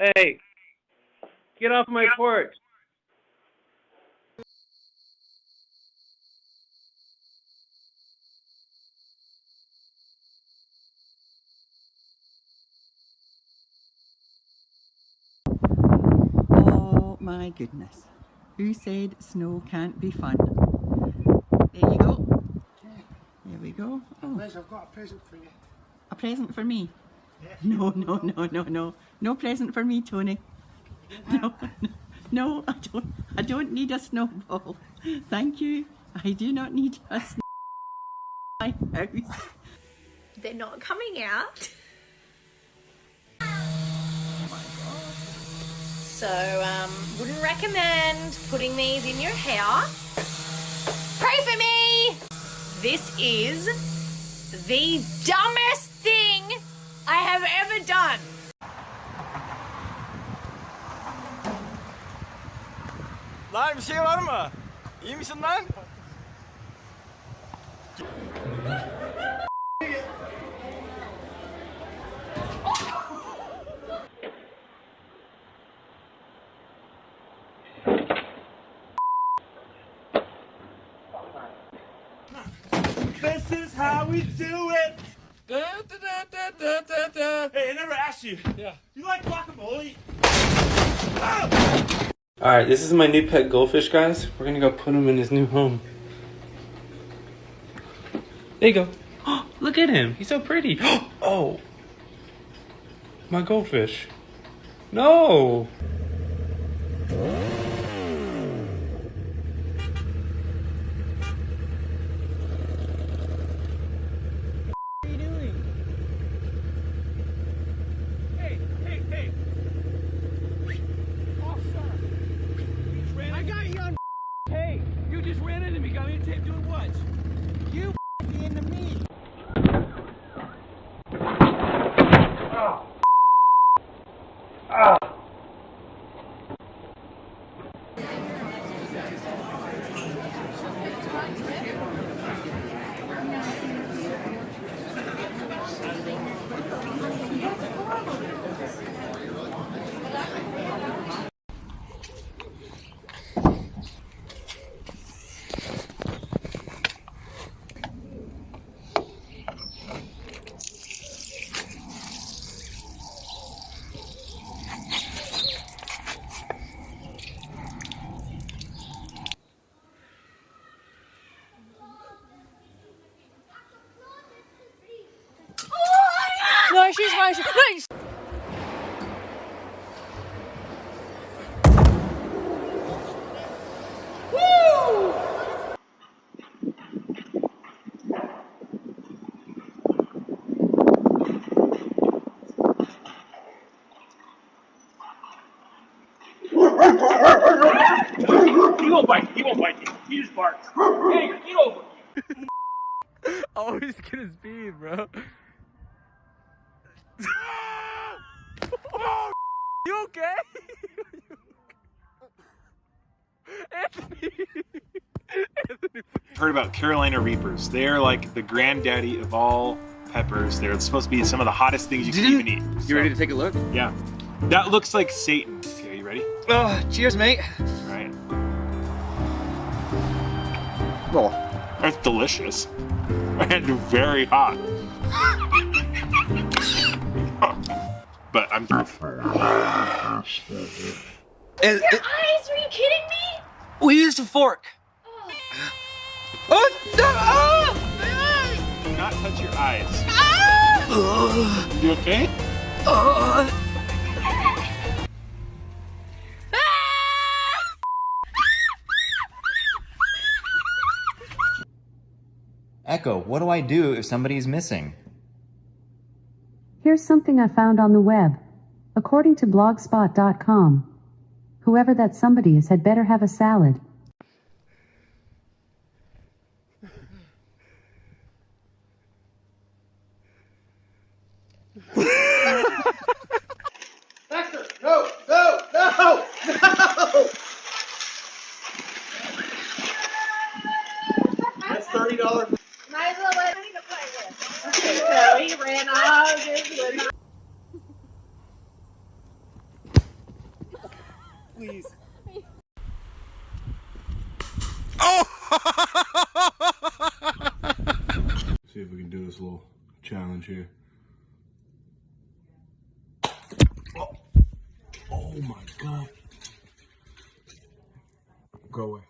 Hey, get off my porch. Oh my goodness. Who said snow can't be fun? There you go. There we go. Oh. Liz, I've got a present for you. A present for me? Yes. No. No present for me, Tony. No, I don't need a snowball. Thank you. I do not need a snowball in my house. They're not coming out. So, wouldn't recommend putting these in your hair. Pray for me! This is the dumbest thing I have ever done. Lan bir şey var mı? İyi misin lan? This is how we do it! Hey, I never asked you. Yeah. You like guacamole? Alright, this is my new pet goldfish, guys. We're gonna go put him in his new home. There you go. Oh, look at him. He's so pretty. Oh. My goldfish. No. I got you on. Hey, you just ran into me. Got me on tape doing what? You into me. No, she's fine. No, He won't bite you. He won't bite you. He just barks. Hey, get over here. Always get his speed, bro. Oh, you okay? Anthony. Heard about Carolina Reapers. They're like the granddaddy of all peppers. They're supposed to be some of the hottest things you can even eat. You ready to take a look? Yeah. That looks like Satan. Okay, you ready? Oh, cheers, mate. All right. Oh. That's delicious. And very hot. But I'm eyes, are you kidding me? We used a fork. Oh, no! do not touch your eyes. Oh. You okay? Oh. Echo, what do I do if somebody is missing? Here's something I found on the web. According to blogspot.com, whoever that somebody is had better have a salad. Baxter, no! No! That's $30. Might as well let me to play with. So he ran off. please. See if we can do this little challenge here. Oh my god. Go away.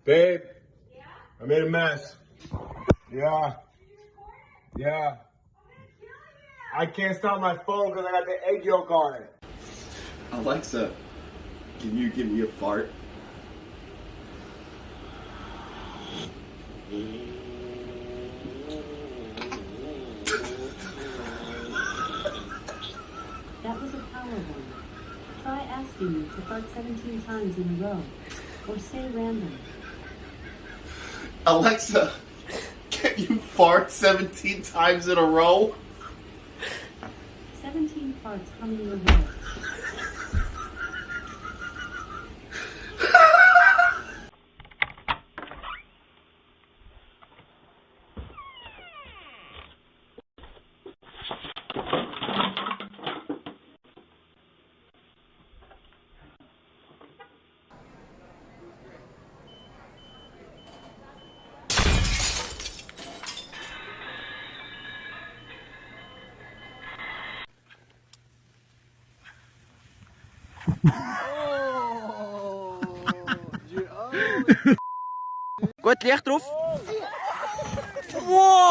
Babe, I made a mess. Yeah. Yeah. I can't stop my phone because I got the egg yolk on it. Alexa, can you give me a fart? That was a power one. Try asking me to fart 17 times in a row. Or say random. Alexa, can you fart 17 times in a row? 17 farts humming in a row. Gut, Licht drauf. Wow!